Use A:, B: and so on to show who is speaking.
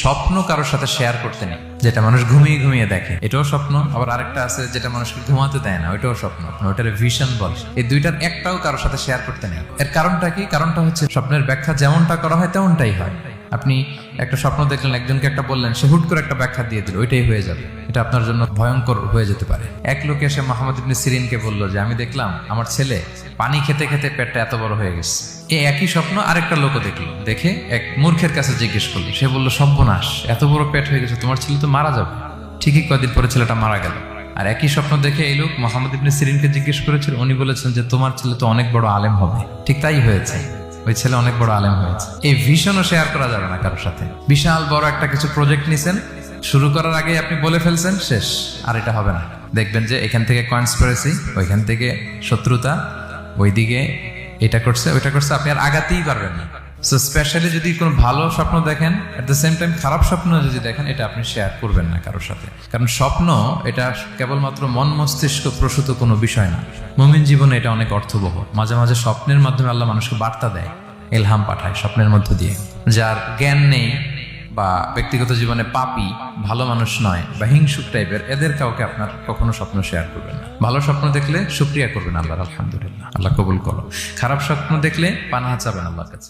A: স্বপ্ন কারোর সাথে শেয়ার করতে নেই, যেটা মানুষ ঘুমিয়ে ঘুমিয়ে দেখে এটাও স্বপ্ন, আবার আরেকটা আছে যেটা মানুষকে ঘুমাতে দেয় না, ওইটাও স্বপ্ন, ওইটার ভিশন বলে। এই দুইটার একটাও কারোর সাথে শেয়ার করতে নেই। এর কারণটা কি? কারণটা হচ্ছে স্বপ্নের ব্যাখ্যা যেমনটা করা হয় তেমনটাই হয়। আপনি একটা স্বপ্ন দেখলেন, একজনকে একটা বললেন, সে হুট করে একটা ব্যাখ্যা দিয়ে দিল, ওইটাই হয়ে যাবে। এটা আপনার জন্য ভয়ঙ্কর হয়ে যেতে পারে। এক লোক এসে মুহাম্মদ ইবনে সিরিনকে বলল যে আমি দেখলাম আমার ছেলে পানি খেতে খেতে পেটটা এত বড় হয়ে গেছে। এই একই স্বপ্ন আরেকটা লোকও দেখলো, দেখে এক মূর্খের কাছে জিজ্ঞেস করলো। সে বলল সর্বনাশ, এত বড় পেট হয়ে গেছে, তোমার ছেলে তো মারা যাবে। ঠিকই কয়েকদিন পরে ছেলেটা মারা গেল। আর একই স্বপ্ন দেখে এই লোক মুহাম্মদ ইবনে সিরিনকে জিজ্ঞেস করেছিল, উনি বলেছেন যে তোমার ছেলে তো অনেক বড় আলেম হবে। ঠিক তাই হয়েছে, ওই ছেলে অনেক বড় আলেম হয়েছে। এই ভিশনও শেয়ার করা যাবে না কারোর সাথে। বিশাল বড় একটা কিছু প্রজেক্ট নিছেন, শুরু করার আগে আপনি বলে ফেলছেন, শেষ, আর এটা হবে না। দেখবেন যে এখান থেকে কনস্পিরেসি, ওইখান থেকে শত্রুতা, ওইদিকে এটা করছে ওইটা করছে, আপনি আর আগাতেই পারবেন না। সো স্পেশালি যদি কোনো ভালো স্বপ্ন দেখেন, এট দ্য সেম টাইম খারাপ স্বপ্ন যদি দেখেন, এটা আপনি শেয়ার করবেন না কারোর সাথে। কারণ স্বপ্ন এটা কেবলমাত্র মন মস্তিষ্ক প্রসূত কোনো বিষয় না। মুমিন জীবনে এটা অনেক অর্থবহ। মাঝে মাঝে স্বপ্নের মাধ্যমে আল্লাহ মানুষকে বার্তা দেয়, ইলহাম পাঠায় স্বপ্নের মধ্য দিয়ে। যার জ্ঞান নেই বা ব্যক্তিগত জীবনে পাপী, ভালো মানুষ নয় বা হিংসুক টাইপের, এদের কাউকে আপনার কখনো স্বপ্ন শেয়ার করবেন না। ভালো স্বপ্ন দেখলে শুকরিয়া করবেন আল্লাহর, আলহামদুলিল্লাহ, আল্লাহ কবুল করো। খারাপ স্বপ্ন দেখলে পানাহা চাবেন আল্লাহর কাছে।